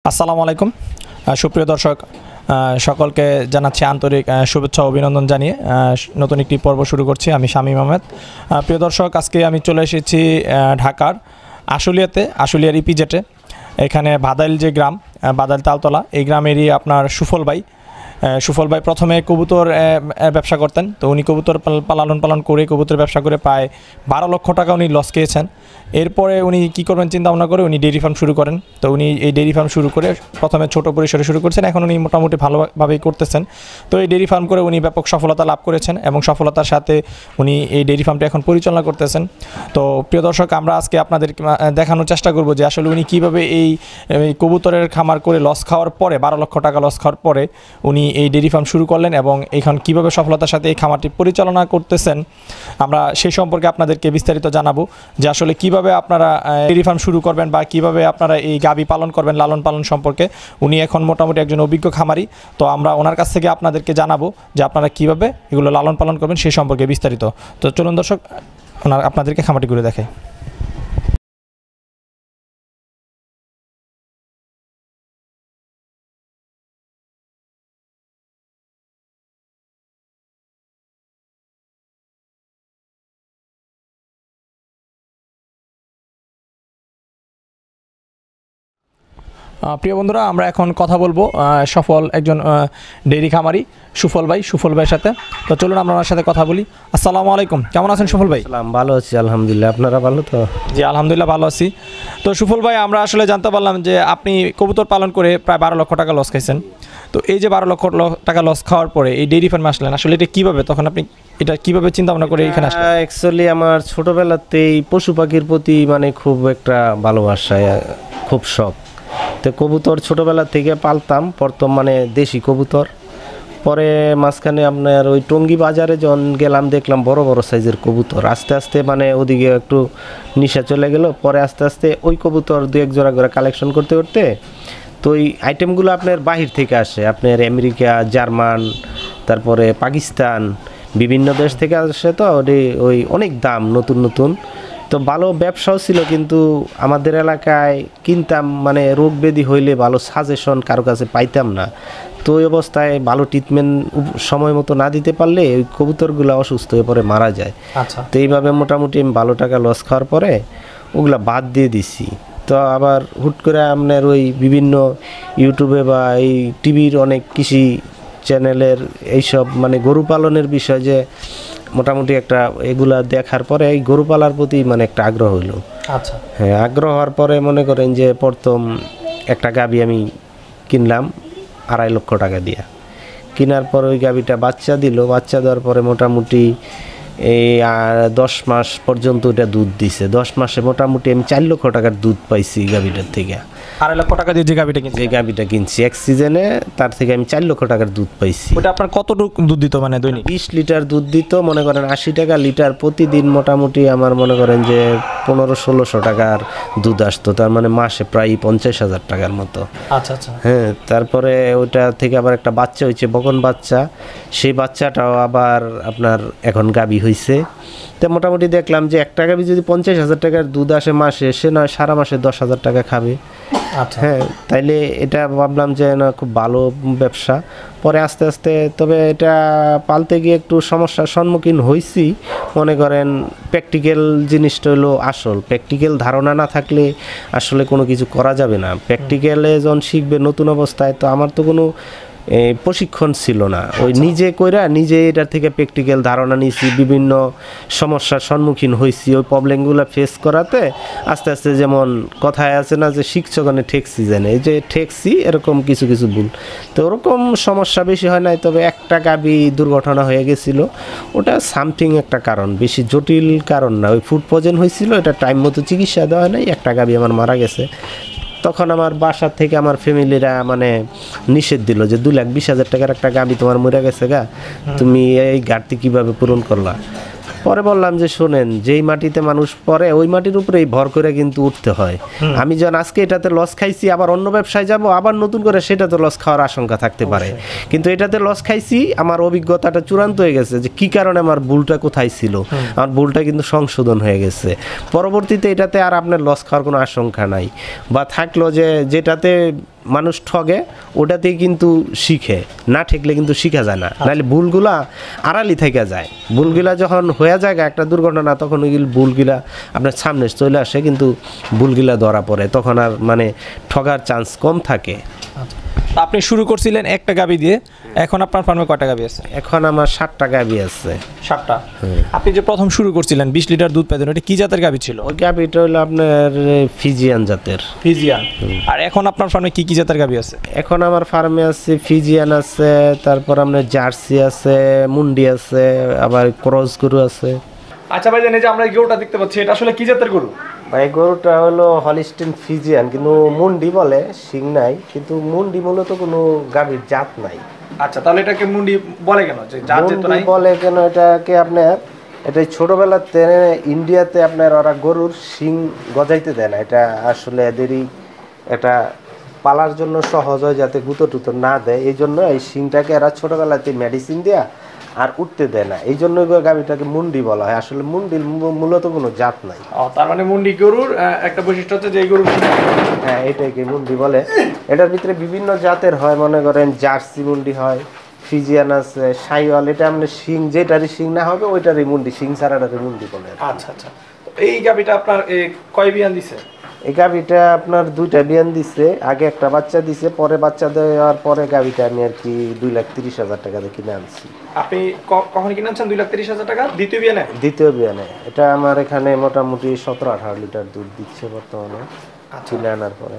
আসসালামু আলাইকুম সুপ্রিয় দর্শক সকলকে জানাচ্ছি আন্তরিক শুভেচ্ছা ও অভিনন্দন জানিয়ে নতুন একটি পর্ব শুরু করছি। আমি শামীম আহমেদ। প্রিয় দর্শক, আজকে আমি চলে এসেছি ঢাকার আশুলিয়ার ইপিজেটে। এখানে বাদাইল যে গ্রাম, বাদাইল তালতলা, এই গ্রামেরই আপনার সুফল ভাই প্রথমে কবুতর ব্যবসা করতেন। তো উনি কবুতর পালন করে কবুতর ব্যবসা করে প্রায় 12 লক্ষ টাকা উনি লস খেয়েছেন। এরপরে উনি কী করবেন চিন্তা ভাবনা করে উনি ডেইরি ফার্ম শুরু করেন। তো উনি এই ডেইরি ফার্ম শুরু করে প্রথমে ছোট পরিসরে শুরু করেছেন, এখন উনি মোটামুটি ভালোভাবেই করতেছেন। তো এই ডেইরি ফার্ম করে উনি ব্যাপক সফলতা লাভ করেছেন এবং সফলতার সাথে উনি এই ডেইরি ফার্মটি এখন পরিচালনা করতেছেন। তো প্রিয় দর্শক, আমরা আজকে আপনাদের দেখানোর চেষ্টা করব যে আসলে উনি কীভাবে এই কবুতরের খামার করে লস খাওয়ার পরে 12 লক্ষ টাকা লস খাওয়ার পরে উনি এই ডেইরি ফার্ম শুরু করলেন এবং এখন কীভাবে সফলতার সাথে এই খামারটি পরিচালনা করতেছেন আমরা সেই সম্পর্কে আপনাদেরকে বিস্তারিত জানাবো যে আসলে কীভাবে আপনারা ডেইরি ফার্ম শুরু করবেন বা কীভাবে আপনারা এই গাভী পালন করবেন, লালন পালন সম্পর্কে। উনি এখন মোটামুটি একজন অভিজ্ঞ খামারি। তো আমরা ওনার কাছ থেকে আপনাদেরকে জানাবো যে আপনারা কীভাবে এগুলো লালন পালন করবেন সেই সম্পর্কে বিস্তারিত। তো চলুন দর্শক, আপনাদেরকে খামারটি ঘুরে দেখাই। প্রিয় বন্ধুরা, আমরা এখন কথা বলবো সফল একজন ডেইরি খামারি সুফল ভাইয়ের সাথে। তো চলুন আমরা ওনার সাথে কথা বলি। আসসালামু আলাইকুম, কেমন আছেন সুফল ভাই? ভালো আছি আলহামদুলিল্লাহ, আপনারা ভালো তো? জি আলহামদুলিল্লাহ ভালো আছি। তো সুফল ভাই, আমরা আসলে জানতে পারলাম যে আপনি কবুতর পালন করে প্রায় 12 লক্ষ টাকা লস খাইছেন। তো এই যে 12 লক্ষ টাকা লস খাওয়ার পরে এই ডেইরি ফার্মে আসলেন, আসলে এটা কীভাবে, তখন আপনি এটা কীভাবে চিন্তা ভাবনা করে এখানে আসলেন? অ্যাকচুয়ালি আমার ছোটোবেলাতেই পশু পাখির প্রতি মানে খুব একটা ভালোবাসা, খুব শখ। তো কবুতর ছোটোবেলা থেকে পালতাম, প্রথম মানে দেশি কবুতর। পরে মাঝখানে আপনার ওই টঙ্গী বাজারে যখন গেলাম দেখলাম বড় বড় সাইজের কবুতর। আস্তে আস্তে মানে ওদিকে একটু নিশা চলে গেল। পরে আস্তে আস্তে ওই কবুতর 2-1 জোড়া করে কালেকশন করতে করতে তো ওই আইটেমগুলো আপনার বাহির থেকে আসে, আপনার আমেরিকা, জার্মান, তারপরে পাকিস্তান, বিভিন্ন দেশ থেকে আসে। তো ওই অনেক দাম, নতুন নতুন। তো ভালো ব্যবসাও ছিল, কিন্তু আমাদের এলাকায় কিনতাম মানে রোগ ব্যাধি হইলে ভালো সাজেশন কারো কাছে পাইতাম না। তো ওই অবস্থায় ভালো ট্রিটমেন্ট সময় মতো না দিতে পারলে ওই কবুতরগুলো অসুস্থ হয়ে পরে মারা যায়। আচ্ছা। তো এইভাবে মোটামুটি আমি ভালো টাকা লস খাওয়ার পরে ওগুলা বাদ দিয়ে দিছি। তো আবার হুট করে আপনার ওই বিভিন্ন ইউটিউবে বা এই টিভির অনেক কৃষি চ্যানেলের এইসব মানে গরু পালনের বিষয় যে মোটামুটি একটা এগুলা দেখার পরে এই গরু পালার প্রতি মানে একটা আগ্রহ হইল। আচ্ছা। হ্যাঁ, আগ্রহ হওয়ার পরে মনে করেন যে প্রথম একটা গাভী আমি কিনলাম 2.5 লক্ষ টাকা দিয়া। কেনার পর ওই গাভীটা বাচ্চা দিল। বাচ্চা দেওয়ার পরে মোটামুটি এই 10 মাস পর্যন্ত ওটা দুধ দিছে। 10 মাসে মোটামুটি আমি 4 লক্ষ টাকার দুধ পাইছি গাভীটার থেকে। 2.5 লক্ষ টাকা দিয়ে যে গাভীটা কিনছি এক সিজনে, তার থেকে আমি 4 লক্ষ টাকার দুধ পাইছি। ওটা আপনার কতটুকু দুধ দিত মানে দৈনিক? 20 লিটার দুধ দিত, মনে করেন 80 টাকা লিটার প্রতিদিন। মোটামুটি আমার মনে করেন যে 1500-1600 টাকার দুধ আসতো, তার মানে মাসে প্রায় 50,000 টাকার মতো। আচ্ছা আচ্ছা। হ্যাঁ, তারপরে ওইটা থেকে আবার একটা বাচ্চা হয়েছে, বকন বাচ্চা। সেই বাচ্চাটাও আবার আপনার এখন গাভী হয়েছে। তো মোটামুটি দেখলাম যে একটা গাভী যদি 50,000 টাকার দুধ আসে মাসে, সে নয় সারা মাসে 10,000 টাকা খাবে। আচ্ছা। হ্যাঁ, তাইলে এটা ভাবলাম যে না, খুব ভালো ব্যবসা। পরে আস্তে আস্তে তবে এটা পালতে গিয়ে একটু সমস্যার সম্মুখীন হয়েছি। মনে করেন প্র্যাকটিক্যাল জিনিসটা হলো আসল। প্র্যাকটিক্যাল ধারণা না থাকলে আসলে কোনো কিছু করা যাবে না। প্র্যাকটিক্যালে যখন শিখবে নতুন অবস্থায়, তো আমার তো কোনো প্রশিক্ষণ ছিল না। ওই নিজে এটার থেকে প্র্যাকটিক্যাল ধারণা নিয়েছি, বিভিন্ন সমস্যার সম্মুখীন হয়েছি। ওই প্রবলেমগুলো ফেস করাতে আস্তে আস্তে, যেমন কথায় আছে না যে শিক্ষকনে ঠেকছি জানে, এই যে ঠেকছি এরকম কিছু কিছু ভুল। তো ওরকম সমস্যা বেশি হয় নাই, তবে একটা গাভী দুর্ঘটনা হয়ে গেছিলো। ওটা সামথিং একটা কারণ, বেশি জটিল কারণ না। ওই ফুড পয়জন হয়েছিল, এটা টাইম মতো চিকিৎসা দেওয়া হয় নাই, একটা গাভী আমার মারা গেছে। তখন আমার বাসা থেকে আমার ফ্যামিলিরা মানে নিষেধ দিল যে 2,20,000 টাকার একটা গাভী তোমার মরে গেছে গা, তুমি এই ঘাটতি কীভাবে পূরণ করলা? পরে বললাম যে শোনেন, যেই মাটিতে মানুষ পড়ে ওই মাটির উপরেই ভর করে কিন্তু উঠতে হয়। আমি যখন আজকে এটাতে লস খাইছি, আবার অন্য ব্যবসায় যাব, আবার নতুন করে সেটাতে লস খাওয়ার আশঙ্কা থাকতে পারে। কিন্তু এটাতে লস খাইছি, আমার অভিজ্ঞতাটা চূড়ান্ত হয়ে গেছে যে কি কারণে আমার ভুলটা কোথায় ছিল। আমার ভুলটা কিন্তু সংশোধন হয়ে গেছে। পরবর্তীতে এটাতে আর আপনার লস খাওয়ার কোনো আশঙ্কা নাই, বা থাকলো যে যেটাতে মানুষ ঠগে ওটাতেই কিন্তু শিখে, না ঠেকলে কিন্তু শিখা যায় না, নাহলে ভুলগুলা আড়ালি থেকে যায়। ভুলগুলা যখন হয়ে যায় একটা দুর্ঘটনা, তখন ওই ভুলগুলা আপনার সামনে চলে আসে, কিন্তু ভুলগুলা ধরা পড়ে, তখন আর মানে ঠগার চান্স কম থাকে। তা আপনি শুরু করছিলেন একটা গাবি দিয়ে, এখন আপনার ফার্মে কয়টা গাবি আছে? এখন আমার 7টা গাভী আছে। 7টা। আপনি যে প্রথম শুরু করছিলেন 20 লিটার দুধ পেতেন, ওটা কি জাতের গাবি ছিল? ওই গাভীটা হলো আপনার ফিজিয়ান জাতের। ফিজিয়ান। আর এখন আপনার ফার্মে কি কি জাতের গাবি আছে? এখন আমার ফার্মে আছে ফিজিয়ান আছে, তারপর আপনার জার্সি আছে, মুন্ডি আছে, আবার ক্রস গরু আছে। আচ্ছা ভাই, জানেন যে আমরা এই গরুটা দেখতে পাচ্ছি, এটা আসলে কি জাতের গরু? ভাই গরুটা হলো হলিস্টিন ফিজিয়ান, কিন্তু মুন্ডি বলে, শিং নাই, কিন্তু মুন্ডি মূলত কোনো গাভীর জাত নাই। আচ্ছা, তাহলে এটাকে মুন্ডি বলে কেন? যে জাত যেহেতু নাই বলে কেন, এটাকে আপনার এটা ছোটবেলাতে ইন্ডিয়াতে আপনার ওরা গরুর শিং গজাইতে দেয় না, এটা আসলে এদেরই এটা পালার জন্য সহজ হয়, যাতে গুঁতো টুতো না দেয়, এই জন্য এই শিংটাকে এরা ছোটবেলাতে মেডিসিন দেয়া আর উঠতে দেয় না, এই জন্য গাভীটাকে মুন্ডি বলা হয়। আসলে মুন্ডির মূলত কোনো জাত নাই। তার মানে মুন্ডি গরুর একটা বৈশিষ্ট্য হচ্ছে যে এই গরু, হ্যাঁ এটাকে মুন্ডি বলে। এটার ভিতরে বিভিন্ন জাতের হয়, মনে করেন জার্সি মুন্ডি হয়, ফিজিয়ান আছে, সাইওয়াল, এটা মানে শিং যেটারই শিং না হবে ওইটারই মুন্ডি, শিং ছাড়াটারই মুন্ডি বলে। আচ্ছা আচ্ছা। এই গাভীটা আপনার কয় বিয়ান দিছে? এই গাভীটা আপনার 2টা বিয়ান দিছে, আগে একটা বাচ্চা দিছে, পরে বাচ্চা দেওয়ার পরে গাভীটা আমি আর কি 2,30,000 টাকা দিয়ে কিনে আনছি। আপনি কখন কিনে আনছেন 2,30,000 টাকা? দ্বিতীয় বিয়ানে? দ্বিতীয় বিয়ানে। এটা আমার এখানে মোটামুটি 17-18 লিটার দুধ দিচ্ছে বর্তমানে কিনে আনার পরে।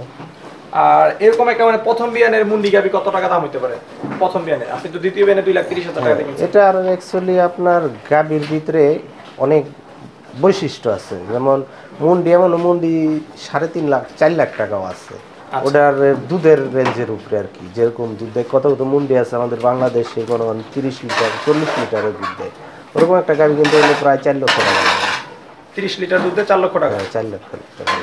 আর এরকম একটা মানে প্রথম বিয়ানের মুন্ডি গাভী কত টাকা দাম হইতে পারে? প্রথম বিয়ানে আপনি তো দ্বিতীয় বিয়ানে 2,30,000 টাকা দিয়ে কিনছেন। এটা আর অ্যাকচুয়ালি আপনার গাভীর ভিতরে অনেক বৈশিষ্ট্য আছে, যেমন মুন্ডি, এমন মুন্ডি 3.5 লাখ 4 লাখ টাকাও আছে। ওটার দুধের রেঞ্জের উপরে আর কি, যেরকম দুধ দেয়, কত কত মুন্ডি আছে আমাদের বাংলাদেশে, কোনো 30 লিটার 40 লিটারের দুধ দেয়, ওরকম একটা গাভী কিন্তু হলো প্রায় 4 লক্ষ টাকা। 30 লিটার দুধে 4 লক্ষ টাকা? 4 লক্ষ টাকা।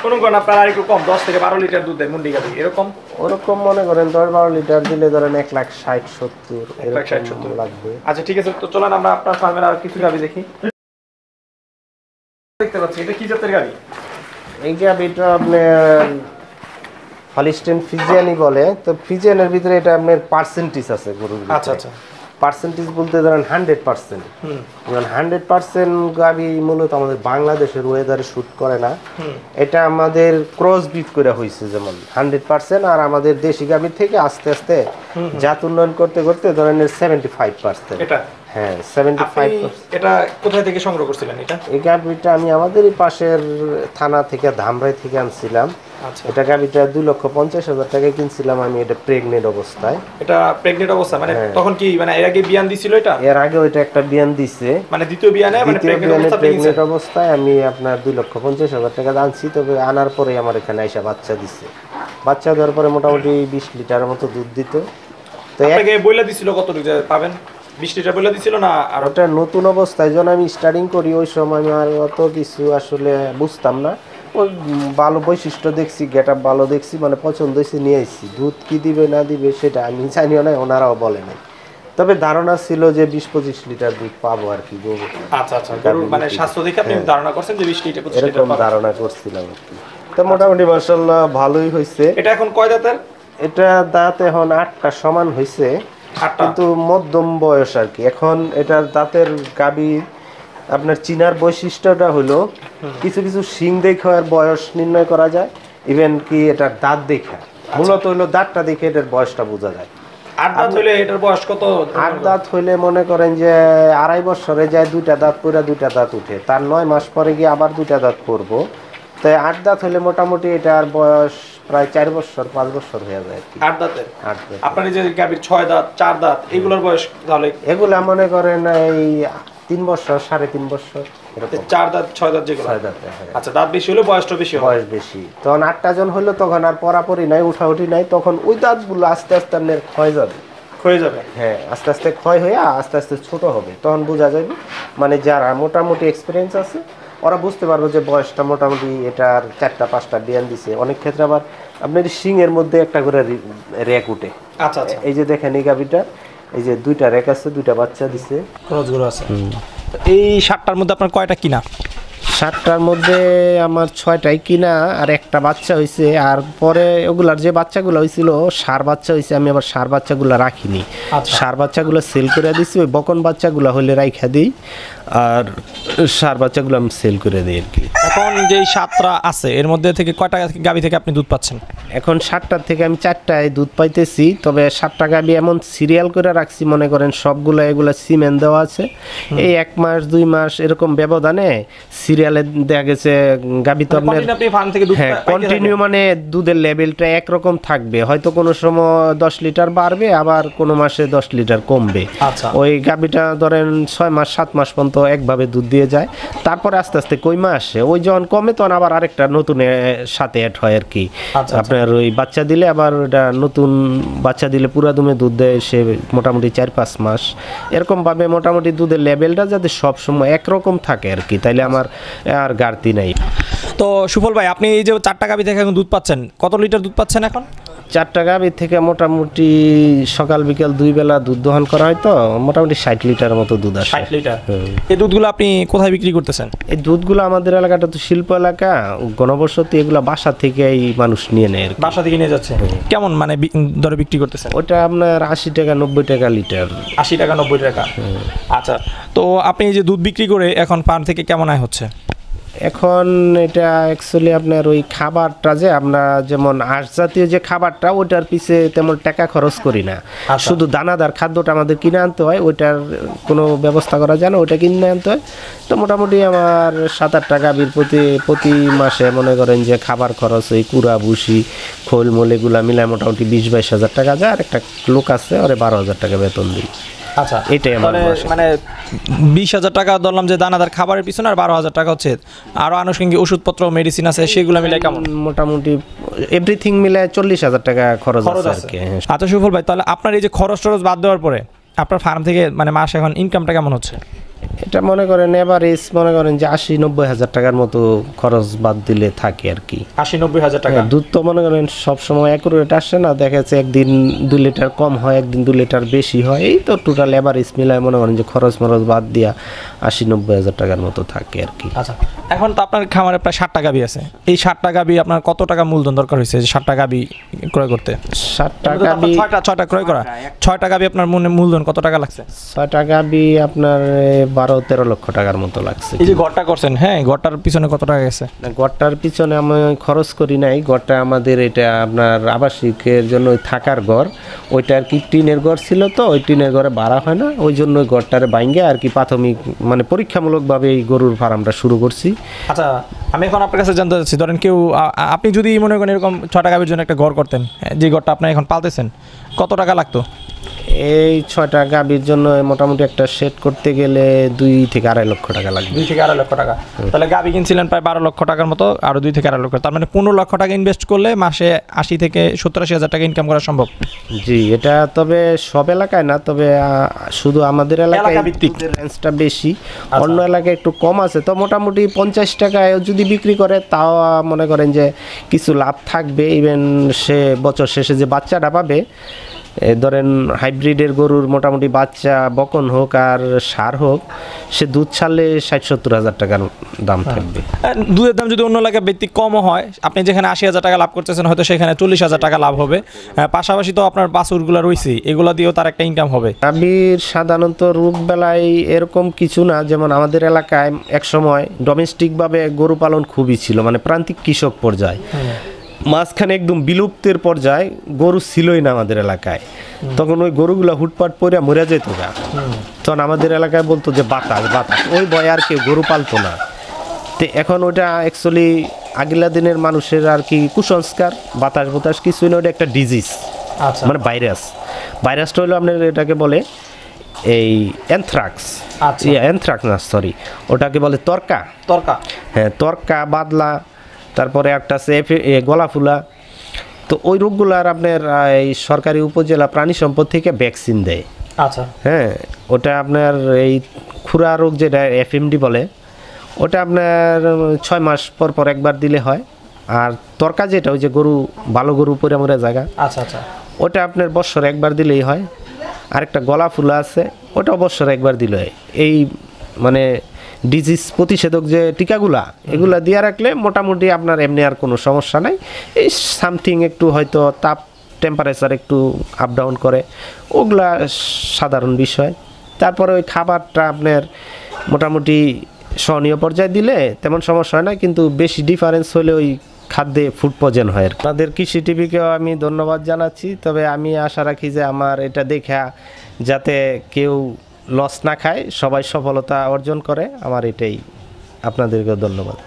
কোনো কোন আপনার আর একটু কম 10 থেকে 12 লিটার দুধ দেয় মুন্ডি গাভী, এরকম? ওরকম মনে করেন 10-12 লিটার দিলে ধরেন 1,60,70 এরকম লাগবে। আচ্ছা ঠিক আছে, তো চলেন আমরা আপনার ফার্মের আর কিছু গাভী দেখি। দেখতে পাচ্ছি এটা কি জাতের গাভী? এই গাভীটা আপনার হলিস্টিন ফিজিয়ানই বলে। তো ফিজিয়ানের ভিতরে এটা আপনার পার্সেন্টেজ আছে গরুর। আচ্ছা আচ্ছা। পার্সেন্টেজ বলতে ধরেন 100%। যেমন 100% গাভী মূলত আমাদের বাংলাদেশের ওয়েদারে শুট করে না, এটা আমাদের ক্রস ব্রিড করে হয়েছে, যেমন 100%, আর আমাদের দেশি গাভীর থেকে আস্তে আস্তে জাত উন্নয়ন করতে করতে ধরেন 75%। এটা হ্যাঁ 75%। এটা কোথায় থেকে সংগ্রহ করছিলেন এটা? এই গাভীটা আমি আমাদেরই পাশের থানা থেকে ধামরাই থেকে আনছিলাম। আচ্ছা। এটা গাভীটা 2,50,000 টাকায় কিনছিলাম আমি, এটা প্রেগনেন্ট অবস্থায়। এটা প্রেগনেন্ট অবস্থা মানে তখন কি মানে এর আগে বিয়ান দিছিল? এটা এর আগে ওইটা একটা বিয়ান দিছে, মানে দ্বিতীয় বিয়ানে মানে প্রেগনেন্ট অবস্থায় আমি আপনার 2,50,000 টাকা আনছি। তবে আনার পরে আমার এখানে এসে বাচ্চা দিছে, বাচ্চা দেওয়ার পরে মোটামুটি 20 লিটারের মতো দুধ দিত। তো আপনাকে বইলা দিছিল কত লিটার পাবেন? 20 লিটার বইলা দিছিল না? আর ওটা নতুন অবস্থায় যখন আমি স্টার্টিং করি ওই সময় আমি আর অত কিছু আসলে বুঝতাম না, ওই ভালো বৈশিষ্ট্য দেখছি, গেট আপ ভালো দেখছি, মানে পছন্দ হয়েছে নিয়ে আসছি। দুধ কি দিবে না দিবে সেটা আমি জানিও না, ওনারাও বলে নাই, তবে ধারণা ছিল যে 20-25 লিটার দুধ পাবো আর কি গরু। আচ্ছা আচ্ছা, গরুর মানে স্বাস্থ্য দেখে আপনি ধারণা করছেন যে 20 লিটার 25 লিটার এরকম ধারণা করছিলাম আর কি। তো মোটামুটি মাশাআল্লাহ ভালোই হয়েছে। এটা এখন কয় দাঁতের? এটা দাঁত এখন 8টা সমান হয়েছে, কিন্তু মধ্যম বয়স আর কি। এখন এটার দাঁতের গাবি আপনার চিনার বৈশিষ্ট্যটা হলো কিছু কিছু শিং দেখে আর বয়স নির্ণয় করা যায়, ইভেন কি এটার দাঁত দেখে, মূলত হলো দাঁতটা দেখে এটার বয়সটা বোঝা যায়। 8 দাঁত হইলে এটার বয়স কত? 8 দাঁত হইলে মনে করেন যে 2.5 বছরে যায় 2টা দাঁত পড়ে 2টা দাঁত উঠে, তার 9 মাস পরে গিয়ে আবার 2টা দাঁত পড়বো। তাই 8 দাঁত হইলে মোটামুটি এটার বয়স প্রায় 4 বছর 5 বছর হয়ে যায় আর কি। 8 দাঁতের? আপনার যে গাভীর 6 দাঁত 4 দাঁত এগুলোর বয়স তাহলে? এগুলা মনে করেন এই 3 বছর 3.5 বছর, 4 দাঁত 6 দাঁত যেগুলো। 6 দাঁতে। আচ্ছা, দাঁত বেশি হলে বয়সটা বেশি হয়? বয়স বেশি। তখন 8টা জন হলো তখন আর পরাপরি নাই, উঠাউঠি নাই, তখন ওই দাঁতগুলো আস্তে আস্তে আপনার ক্ষয় যাবে, হয়ে যাবে। হ্যাঁ আস্তে আস্তে ক্ষয় হয়ে আস্তে আস্তে ছোট হবে, তখন বোঝা যাবে। মানে যারা মোটামুটি এক্সপিরিয়েন্স আছে ওরা বুঝতে পারবে যে বয়সটা মোটামুটি এটার 4টা-5টা বিয়ান দিছে। অনেক ক্ষেত্রে আবার আপনার শিং এর মধ্যে একটা করে র্যাক উঠে। আচ্ছা আচ্ছা। এই যে দেখেন এই গাভীটা, এই যে 2টা র্যাক আছে, 2টা বাচ্চা দিছে, খরচ গরু আছে। এই 7টার মধ্যে আপনার কয়টা কিনা? 7টার মধ্যে আমার 6টাই কিনা আর একটা বাচ্চা হয়েছে, আর পরে ওগুলার যে বাচ্চাগুলো হয়েছিল সার বাচ্চা হয়েছে, আমি আবার সার বাচ্চাগুলো রাখিনি। সার বাচ্চাগুলো সেল করে দিছি, ওই বকন বাচ্চাগুলো হলে রাইখা দিই, আর সার বাচ্চাগুলো আমি সেল করে দিই আর কি। এখন যেই 7টা আছে এর মধ্যে থেকে কয়টা গাভী থেকে আপনি দুধ পাচ্ছেন? এখন 7টার থেকে আমি 4টায় দুধ পাইতেছি, তবে 7টা গাভী এমন সিরিয়াল করে রাখছি, মনে করেন সবগুলো এগুলো সিমেন্ট দেওয়া আছে, এই 1 মাস 2 মাস এরকম ব্যবধানে সিরিয়ালে দেখা গেছে গাভী তো আপনার হ্যাঁ কন্টিনিউ, মানে দুধের লেভেলটা একরকম থাকবে, হয়তো কোনো সময় 10 লিটার বাড়বে, আবার কোনো মাসে 10 লিটার কমবে। ওই গাভীটা ধরেন 6 মাস 7 মাস পর্যন্ত একভাবে দুধ দিয়ে যায়, তারপরে আস্তে আস্তে কই মাস আসে, ওই যখন কমে তখন আবার আরেকটা নতুন সাথে অ্যাড হয় আর কি। আপনার ওই বাচ্চা দিলে আবার ওটা নতুন বাচ্চা দিলে পুরা দুমে দুধ দেয় সে মোটামুটি 4-5 মাস, এরকমভাবে মোটামুটি দুধের লেভেলটা যাতে সবসময় একরকম থাকে আর কি, তাইলে আমার আর ঘাটতি নাই। তো সুফল ভাই, আপনি এই যে 4টা গাভী থেকে এখন দুধ পাচ্ছেন, কত লিটার দুধ পাচ্ছেন এখন? 4টা গাভী থেকে মোটামুটি সকাল বিকেল 2 বেলা দুধ দহন করা হয়, তো মোটামুটি 60 লিটার মতো দুধ আসে। 60 লিটার। এই দুধগুলো আপনি কোথায় বিক্রি করতেছেন? এই দুধগুলো আমাদের এলাকাটা তো শিল্প এলাকা, ঘনবসতি, এগুলো বাসা থেকেই মানুষ নিয়ে নেয়, বাসা থেকে নিয়ে যাচ্ছে। কেমন মানে দরে বিক্রি করতেছেন? ওটা আপনার 80 টাকা 90 টাকা লিটার। 80 টাকা 90 টাকা। আচ্ছা, তো আপনি এই যে দুধ বিক্রি করে এখন ফার্ম থেকে কেমন আয় হচ্ছে? এখন এটা অ্যাকচুয়ালি আপনার ওই খাবারটা যে আমরা যেমন আঁশ জাতীয় যে খাবারটা, ওইটার পিছে তেমন টাকা খরচ করি না, শুধু দানাদার খাদ্যটা আমাদের কিনে আনতে হয়, ওইটার কোনো ব্যবস্থা করা যায় না, ওইটা কিনে আনতে হয়। তো মোটামুটি আমার 7-8 টাকা প্রতি মাসে মনে করেন যে খাবার খরচ, ওই কুড়া ভুসি খোল মোল এগুলা মিলায় মোটামুটি 20-22 হাজার টাকা যায়, আর একটা লোক আছে ওরে 12,000 টাকা বেতন দিই। আচ্ছা, এটাই আমার মানে 20,000 টাকা ধরলাম যে দানাদার খাবারের পিছনে, আর 12,000 টাকা হচ্ছে আরো আনুষঙ্গিক ওষুধপত্র মেডিসিন আছে, সেগুলো মিলে কেমন? মোটামুটি এভরিথিং মিলে 40,000 টাকা খরচ আছে আর কি। আচ্ছা সুফল ভাই, তাহলে আপনার এই যে খরচ টরচ বাদ দেওয়ার পরে আপনার ফার্ম থেকে মানে মাস এখন ইনকামটা কেমন হচ্ছে? এটা মনে করেন এভারেজ মনে করেন যে 80-90 হাজার টাকার মতো খরচ বাদ দিলে থাকে আর কি। 80-90 হাজার টাকা। দুধ তো মনে করেন সবসময় অ্যাকুরেট আসে না, দেখা যাচ্ছে একদিন 2 লিটার কম হয়, একদিন 2 লিটার বেশি হয়, এই তো টোটাল এভারেজ মিলায় মনে করেন যে খরচ মরচ বাদ দিয়া 80-90 হাজার টাকার মতো থাকে আর কি। আচ্ছা, এখন তো আপনার খামারে প্রায় 60টা গাভী আছে, এই 60টা গাভী আপনার কত টাকা মূলধন দরকার হয়েছে যে 60টা গাভী ক্রয় করতে? 60টা গাভী 6টা ক্রয় করা, 6টা গাভী আপনার মূলধন কত টাকা লাগছে? 6টা গাভী আপনার 12-13 লক্ষ টাকার মতো লাগছে। এই যে ঘরটা করছেন, হ্যাঁ ঘরটার পিছনে কত টাকা গেছে? ঘরটার পিছনে আমি খরচ করি নাই, ঘরটা আমাদের এটা আপনার আবাসিকের জন্য থাকার ঘর, ওইটা আর কি টিনের ঘর ছিল, তো ওই টিনের ঘরে ভাড়া হয় না, ওই জন্য ওই ঘরটারে ভাঙ্গে আর কি প্রাথমিক মানে পরীক্ষামূলকভাবে এই গরুর ফার্মটা শুরু করছি। আচ্ছা, আমি এখন আপনার কাছে জানতে চাচ্ছি, ধরেন কেউ আপনি যদি মনে করেন এরকম 6টা গাভীর জন্য একটা ঘর করতেন, যে ঘরটা আপনি এখন পালতেছেন, কত টাকা লাগতো? এই 6টা গাভীর জন্য মোটামুটি একটা সেট করতে গেলে 2 থেকে 2.5 লক্ষ টাকা লাগবে। 2 থেকে 2.5 লক্ষ টাকা। তাহলে গাভী কিনছিলেন প্রায় 12 লক্ষ টাকার মতো, আরো 2 থেকে 2.5 লক্ষ, তার মানে 15 লক্ষ টাকা ইনভেস্ট করলে মাসে 80 থেকে 70-80 হাজার টাকা ইনকাম করা সম্ভব। জি, এটা তবে সব এলাকায় না, তবে শুধু আমাদের এলাকায় রেঞ্জটা বেশি, অন্য এলাকায় একটু কম আছে। তো মোটামুটি 50 টাকায় যদি বিক্রি করে তাও মনে করেন যে কিছু লাভ থাকবে, ইভেন সে বছর শেষে যে বাচ্চাটা পাবে, ধরেন হাইব্রিডের গরুর মোটামুটি বাচ্চা বকন হোক আর সার হোক, সে দুধ ছাড়লে 60-70 হাজার টাকার দাম থাকবে। দুধের দাম যদি অন্য এলাকায় ব্যক্তি কমও হয়, আপনি যেখানে 80 হাজার টাকা লাভ করতেছেন হয়তো সেখানে 40 হাজার টাকা লাভ হবে, পাশাপাশি তো আপনার বাছুরগুলো রয়েছে, এগুলো দিয়েও তার একটা ইনকাম হবে। গাভীর সাধারণত রোগ বেলায় এরকম কিছু না, যেমন আমাদের এলাকায় একসময় ডোমেস্টিকভাবে গরু পালন খুবই ছিল, মানে প্রান্তিক কৃষক পর্যায়ে, মাঝখানে একদম বিলুপ্তের পর্যায়ে গরু ছিলই না আমাদের এলাকায়, তখন ওই গরুগুলা হুটপাট পরে মরে যেত গা, তখন আমাদের এলাকায় বলতো যে বাতাস বাতাস, ওই ভয়ে আর কেউ গরু পালতো না। তো এখন ওইটা অ্যাকচুয়ালি আগিলা দিনের মানুষের আর কি কুসংস্কার, বাতাস বাতাস কিছুই না, ওটা একটা ডিজিজ, মানে ভাইরাসটা হলো আপনার এটাকে বলে এই অ্যানথ্রাক্স, অ্যানথ্রাক্স না সরি, ওটাকে বলে তরকা, হ্যাঁ তরকা, বাদলা, তারপরে একটা আছে গলা ফুলা। তো ওই রোগগুলার আপনার এই সরকারি উপজেলা প্রাণী সম্পদ থেকে ভ্যাকসিন দেয়। আচ্ছা, হ্যাঁ ওটা আপনার এই খুরা রোগ যেটা এফএমডি বলে, ওটা আপনার 6 মাস পর পর একবার দিলে হয়। আর তরকা যেটা ওই যে গরু ভালো গরু পরে মরে জায়গা, আচ্ছা আচ্ছা, ওটা আপনার বৎসরে একবার দিলেই হয়। আরেকটা গলা ফুলা আছে, ওটা বৎসরে একবার দিলে হয়। এই মানে ডিজিজ প্রতিষেধক যে টিকাগুলা এগুলা দিয়ে রাখলে মোটামুটি আপনার এমনি আর কোনো সমস্যা নাই। এই সামথিং একটু হয়তো তাপ টেম্পারেচার একটু আপ ডাউন করে, ওগুলা সাধারণ বিষয়। তারপরে ওই খাবারটা আপনার মোটামুটি সহনীয় পর্যায়ে দিলে তেমন সমস্যা হয় না, কিন্তু বেশি ডিফারেন্স হলে ওই খাদ্যে ফুড পয়জন হয়। আপনাদের কৃষি টিভিকেও আমি ধন্যবাদ জানাচ্ছি, তবে আমি আশা রাখি যে আমার এটা দেখা যাতে কেউ লস না খায়, সবাই সফলতা অর্জন করে, আমার এটাই। আপনাদেরকেও ধন্যবাদ।